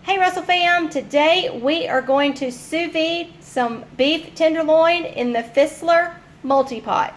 Hey Russell fam, today we are going to sous vide some beef tenderloin in the Fissler Multi Pot.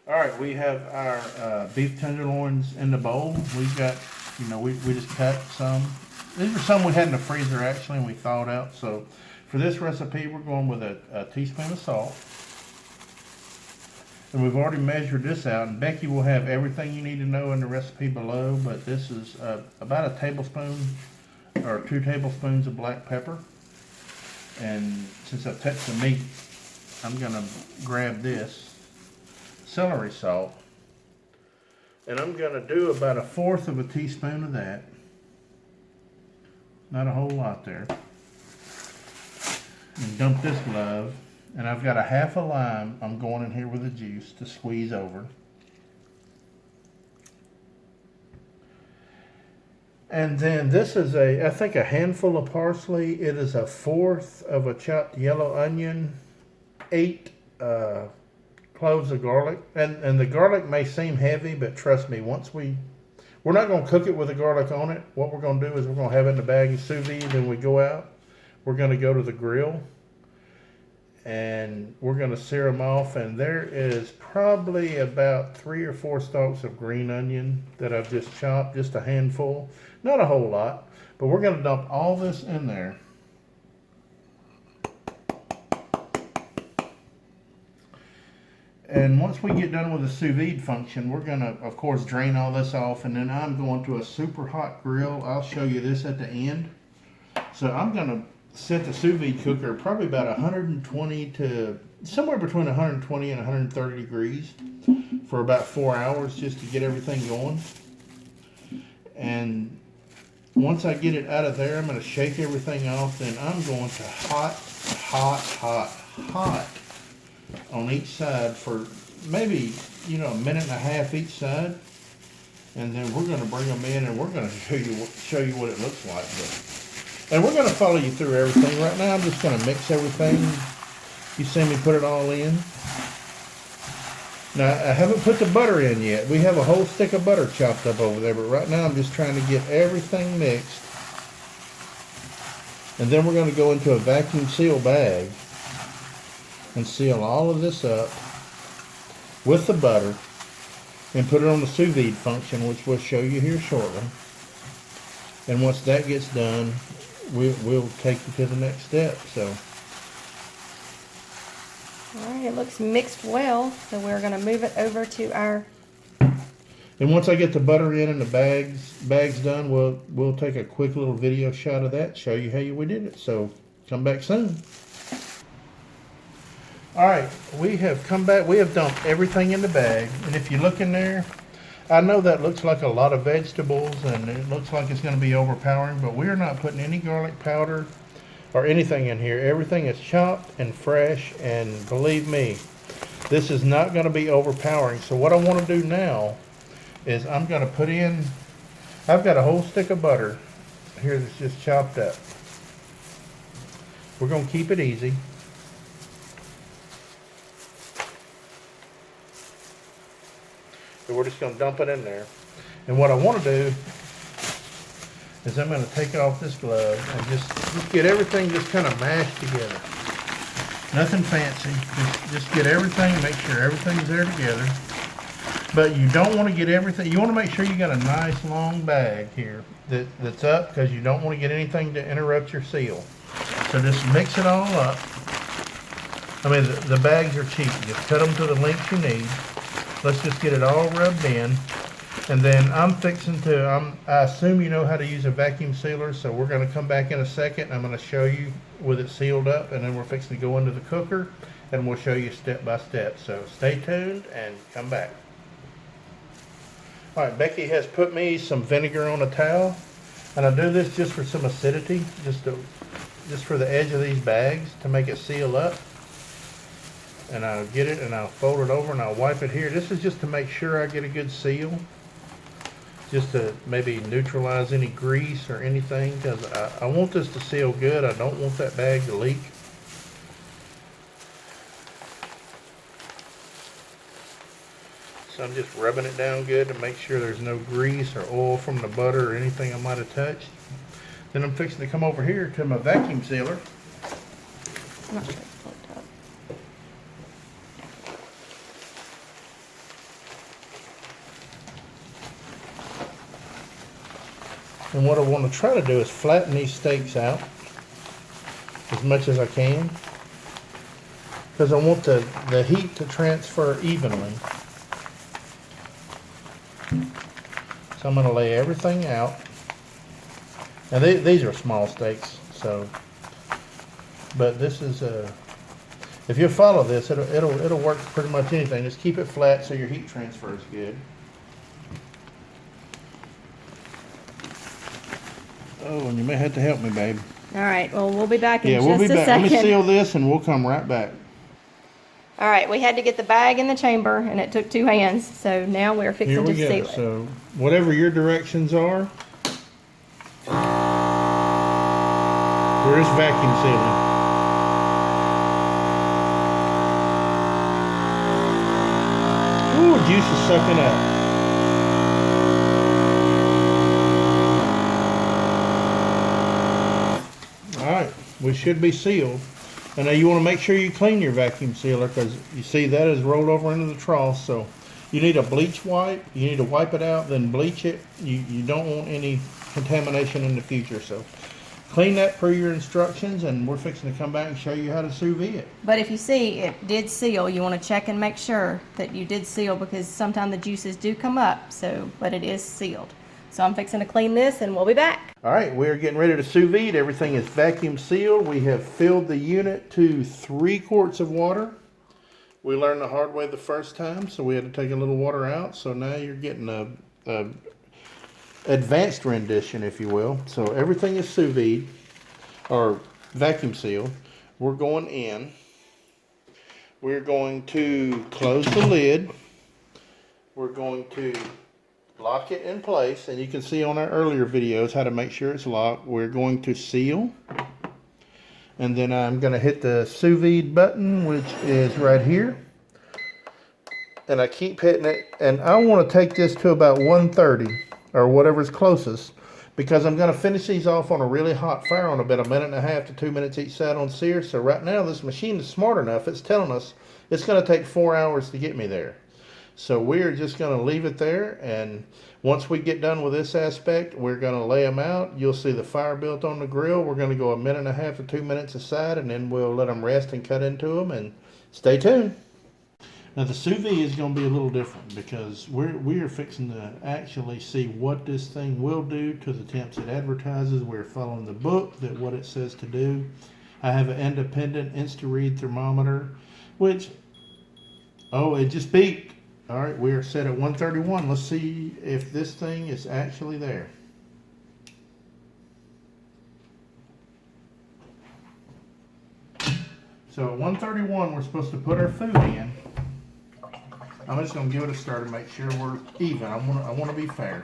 Alright, we have our beef tenderloins in the bowl. We've got, we just cut some. These are some we had in the freezer actually and we thawed out. So for this recipe we're going with a teaspoon of salt. And we've already measured this out, and Becky will have everything you need to know in the recipe below, but this is about a tablespoon or 2 tablespoons of black pepper. And since I've touched the meat, I'm gonna grab this celery salt, and I'm going to do about 1/4 of a teaspoon of that. Not a whole lot there. And dump this glove, and I've got a 1/2 a lime I'm going in here with the juice to squeeze over. And then this is I think a handful of parsley. It is 1/4 of a chopped yellow onion, 8 cloves of garlic, and the garlic may seem heavy, but trust me, we're not going to cook it with the garlic on it. What we're going to do is we're going to have it in the bag and sous vide, and we go out, we're going to go to the grill and we're going to sear them off. And there is probably about 3 or 4 stalks of green onion that I've just chopped, just a handful, not a whole lot, but we're going to dump all this in there. And once we get done with the sous vide function, we're going to, of course, drain all this off. And then I'm going to a super hot grill. I'll show you this at the end. So I'm going to set the sous vide cooker probably about 120 to somewhere between 120 and 130 degrees for about 4 hours just to get everything going. And once I get it out of there, I'm going to shake everything off. Then I'm going to hot on each side for maybe a minute and a half each side, and then we're going to bring them in and we're going to show you what it looks like. And we're going to follow you through everything. Right now I'm just going to mix everything. You see me put it all in. Now I haven't put the butter in yet. We have a whole stick of butter chopped up over there, but right now I'm just trying to get everything mixed. And then we're going to go into a vacuum seal bag and seal all of this up with the butter and put it on the sous vide function, which we'll show you here shortly. And once that gets done, we'll take you to the next step. So Alright, it looks mixed well, so we're going to move it over to our... And once I get the butter in and the bags done, we'll take a quick little video shot of that, show you how we did it. So come back soon. Alright, we have come back. We have dumped everything in the bag, and if you look in there, I know that looks like a lot of vegetables and it looks like it's going to be overpowering, but we're not putting any garlic powder or anything in here. Everything is chopped and fresh, and believe me, this is not going to be overpowering. So what I want to do now is I'm going to put in, I've got a whole stick of butter here that's just chopped up. We're going to keep it easy. So we're just going to dump it in there. And what I want to do is I'm going to take off this glove and just get everything just kind of mashed together. Nothing fancy. Just get everything, make sure everything's there together. But you don't want to get everything. You want to make sure you got a nice long bag here that's up, because you don't want to get anything to interrupt your seal. So just mix it all up. I mean, the bags are cheap. Just cut them to the length you need. Let's just get it all rubbed in. And then I'm fixing to, I assume you know how to use a vacuum sealer, so we're going to come back in a second. I'm going to show you with it sealed up, and then we're fixing to go into the cooker, and we'll show you step by step. So stay tuned and come back. All right, Becky has put me some vinegar on a towel, and I do this just for some acidity, just for the edge of these bags to make it seal up. and I'll get it and I'll fold it over and I'll wipe it here. This is just to make sure I get a good seal. Just to maybe neutralize any grease or anything, because I want this to seal good. I don't want that bag to leak. So I'm just rubbing it down good to make sure there's no grease or oil from the butter or anything I might have touched. Then I'm fixing to come over here to my vacuum sealer. I'm not sure it's hooked up. And what I want to try to do is flatten these steaks out as much as I can, because I want the heat to transfer evenly. So I'm going to lay everything out. Now these are small steaks, so, but this is if you follow this, it'll work for pretty much anything. Just keep it flat so your heat transfer is good. Oh, and you may have to help me, babe. All right, well, we'll be back in just we'll be a back. second. Let me seal this and we'll come right back. All right, we had to get the bag in the chamber, and it took 2 hands, so now we're fixing to seal it. So whatever your directions are, we're just vacuum sealing. Ooh, juice is sucking up. Alright, we should be sealed. And now you want to make sure you clean your vacuum sealer, because you see that is rolled over into the trough. So you need a bleach wipe. You need to wipe it out, then bleach it. You don't want any contamination in the future. So clean that per your instructions, and we're fixing to come back and show you how to sous vide it. But if you see it did seal, you want to check and make sure that you did seal, because sometimes the juices do come up. So, but it is sealed. So I'm fixing to clean this, and we'll be back. All right, we're getting ready to sous vide. Everything is vacuum sealed. We have filled the unit to 3 quarts of water. We learned the hard way the first time, so we had to take a little water out. So now you're getting a advanced rendition, if you will. So everything is sous vide, or vacuum sealed. We're going in. We're going to close the lid. We're going to lock it in place, and you can see on our earlier videos how to make sure it's locked. We're going to seal, and then I'm going to hit the sous vide button, which is right here, and I keep hitting it, and I want to take this to about 130 or whatever's closest, because I'm going to finish these off on a really hot fire on about 1.5 to 2 minutes each side on sear. So right now this machine is smart enough, it's telling us it's going to take 4 hours to get me there. So we're just going to leave it there, and once we get done with this aspect, we're going to lay them out. You'll see the fire built on the grill. We're going to go 1.5 to 2 minutes aside, and then we'll let them rest and cut into them, and stay tuned. Now the sous vide is going to be a little different, because we are fixing to actually see what this thing will do to the temps it advertises. We're following the book, that what it says to do. I have an independent insta-read thermometer, which, oh, it just beeped. All right, we are set at 131. Let's see if this thing is actually there. So at 131, we're supposed to put our food in. I'm just going to give it a stir to make sure we're even. I want to be fair.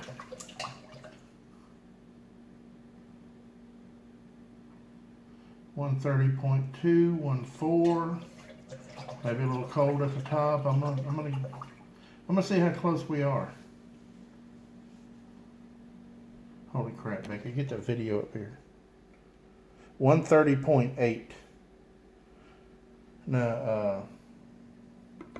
.2, 1.4. Maybe a little cold at the top. I'm gonna see how close we are. Holy crap, Becky, get that video up here. 130.8. Now,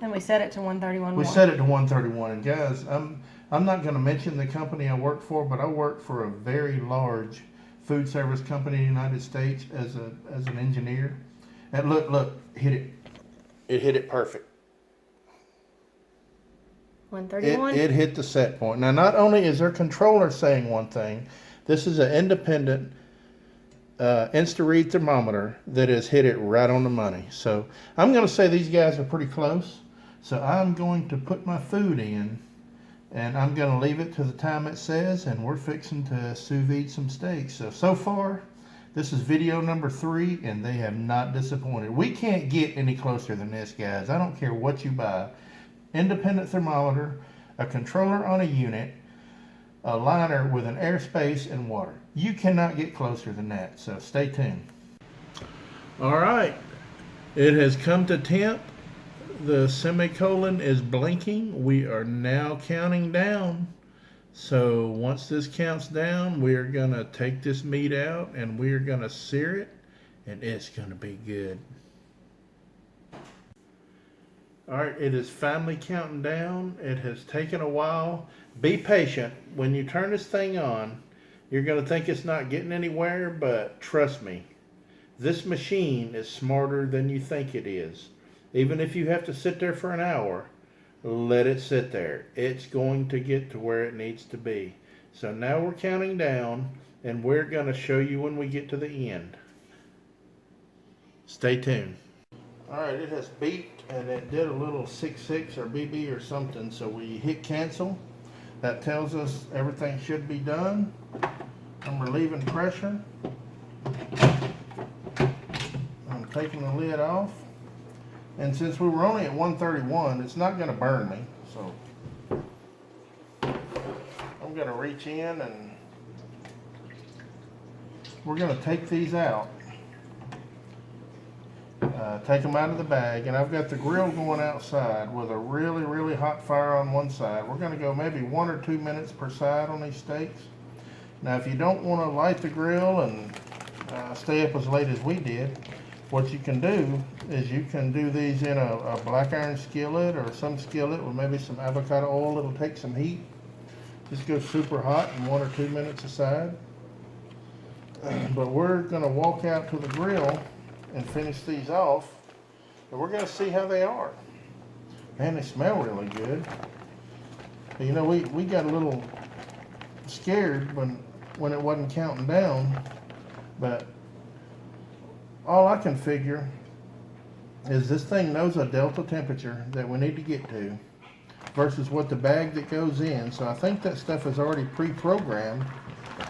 And we set it to 131. we set it to 131, and guys, I'm not going to mention the company I work for, but I work for a very large food service company in the United States as an engineer. And look, hit it. It hit it perfect. 131. It hit the set point. Now, not only is their controller saying one thing, this is an independent insta-read thermometer that has hit it right on the money. So I'm going to say these guys are pretty close. So I'm going to put my food in, and I'm going to leave it to the time it says, and we're fixing to sous vide some steaks. So far, This is video number 3, and they have not disappointed. We can't get any closer than this, guys. I don't care what you buy. Independent thermometer, a controller on a unit, a liner with an airspace and water. You cannot get closer than that, so stay tuned. All right, it has come to temp. The semicolon is blinking. We are now counting down. So once this counts down, we are gonna take this meat out and we are gonna sear it, and it's gonna be good. All right, it is finally counting down. It has taken a while. Be patient. When you turn this thing on, you're gonna think it's not getting anywhere, but trust me, this machine is smarter than you think it is. Even if you have to sit there for an hour, let it sit there. It's going to get to where it needs to be. So now we're counting down, and we're going to show you when we get to the end. Stay tuned. All right, it has beeped, and it did a little 6-6 or BB or something, so we hit cancel. That tells us everything should be done. I'm relieving pressure. I'm taking the lid off. And since we were only at 131, it's not going to burn me. So I'm going to reach in and we're going to take these out. Take them out of the bag. And I've got the grill going outside with a really, really hot fire on one side. We're going to go maybe 1 or 2 minutes per side on these steaks. Now, if you don't want to light the grill and stay up as late as we did, what you can do is you can do these in a black iron skillet or some skillet with maybe some avocado oil. It'll take some heat. Just go super hot in 1 or 2 minutes aside. But we're going to walk out to the grill and finish these off. And we're going to see how they are. Man, they smell really good. But, you know, we got a little scared when it wasn't counting down. But all I can figure is this thing knows a delta temperature that we need to get to versus what the bag that goes in. So I think that stuff is already pre-programmed,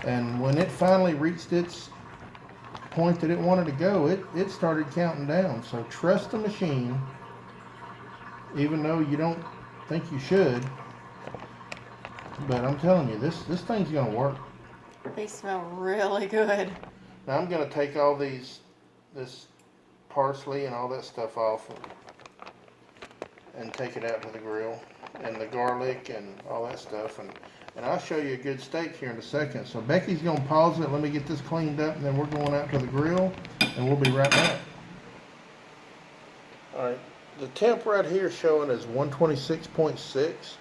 and when it finally reached its point that it wanted to go, it started counting down. So trust the machine, even though you don't think you should. But I'm telling you, this thing's gonna work. They smell really good. Now I'm gonna take all this parsley and all that stuff off and take it out to the grill, and the garlic and all that stuff, and I'll show you a good steak here in a second. So Becky's gonna pause it, let me get this cleaned up, and then we're going out to the grill and we'll be right back. Alright, the temp right here showing is 126.6,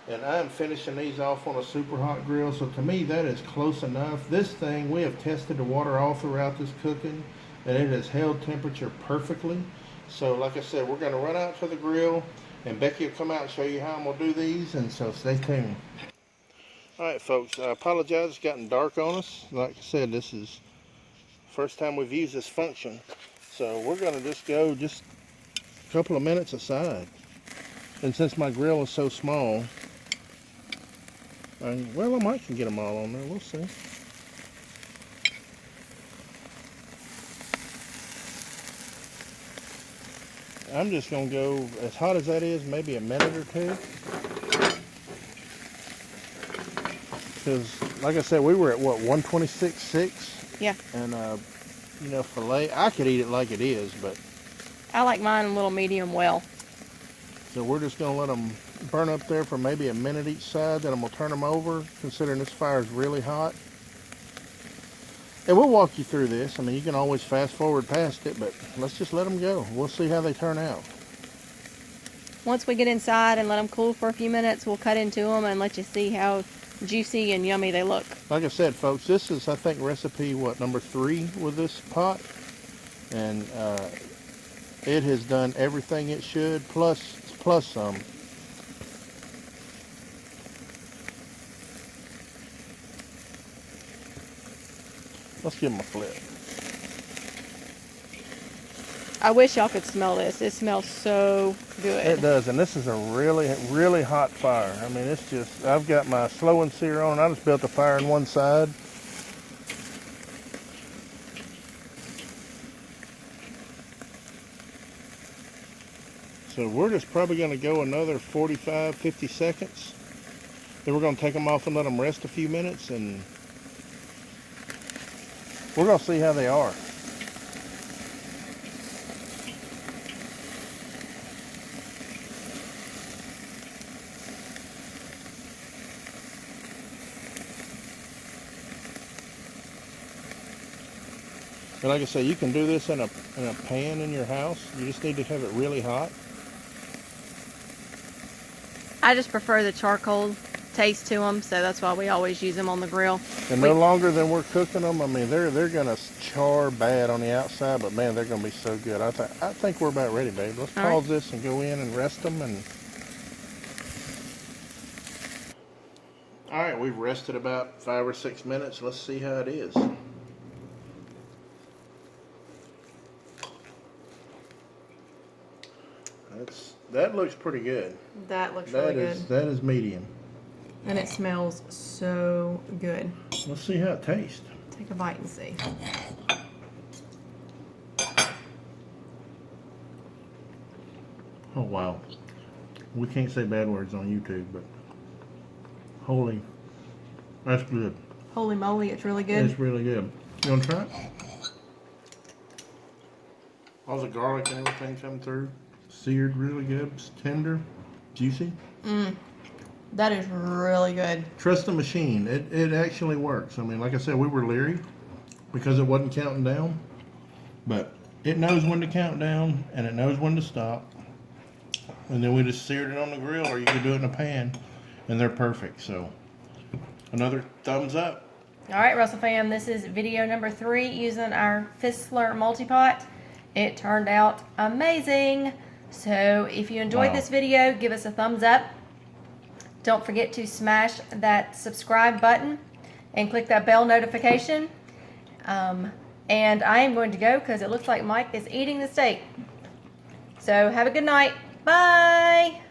and I'm finishing these off on a super hot grill, so to me that is close enough. This thing, we have tested the water all throughout this cooking, and it has held temperature perfectly. So like I said, we're going to run out to the grill, and Becky will come out and show you how I'm going to do these, and so stay tuned. Alright folks, I apologize, it's gotten dark on us. Like I said, this is the first time we've used this function. So we're going to just go just a couple of minutes aside. And since my grill is so small, well, I might can get them all on there, we'll see. I'm just going to go, as hot as that is, maybe a minute or two. Because, like I said, we were at, what, 126.6? Yeah. And, you know, filet, I could eat it like it is, but... I like mine a little medium well. So we're just going to let them burn up there for maybe a minute each side, then I'm going to turn them over, considering this fire is really hot. And we'll walk you through this. I mean, you can always fast forward past it, but let's just let them go. We'll see how they turn out. Once we get inside and let them cool for a few minutes, we'll cut into them and let you see how juicy and yummy they look. Like I said, folks, this is, I think, recipe, what, number 3 with this pot. And it has done everything it should, plus some. Let's give them a flip. I wish y'all could smell this. It smells so good. It does, and this is a really, really hot fire. I mean, it's just, I've got my slow and sear on. I just built a fire on one side. So we're just probably going to go another 45, 50 seconds. Then we're going to take them off and let them rest a few minutes, and we're going to see how they are. And like I say, you can do this in a pan in your house. You just need to have it really hot. I just prefer the charcoal taste to them, so that's why we always use them on the grill. And no longer than we're cooking them, I mean, they're gonna char bad on the outside, but man, they're gonna be so good. I think we're about ready, babe. Let's pause this and go in and rest them. And all right, we've rested about 5 or 6 minutes. Let's see how it is. That looks pretty good. That looks really good. That is medium. And it smells so good. Let's see how it tastes. Take a bite and see. Oh wow. We can't say bad words on YouTube, but holy, that's good. Holy moly, it's really good. It's really good. You want to try it? All the garlic and everything come through. Seared really good. It's tender, juicy. That is really good. Trust the machine. It actually works. I mean, like I said, we were leery because it wasn't counting down. But it knows when to count down and it knows when to stop. And then we just seared it on the grill, or you could do it in a pan, and they're perfect. So another thumbs up. All right, Russell fam, this is video number 3 using our Fissler Multi Pot. It turned out amazing. So if you enjoyed this video, give us a thumbs up. Don't forget to smash that subscribe button and click that bell notification. And I am going to go because it looks like Mike is eating the steak. So have a good night. Bye.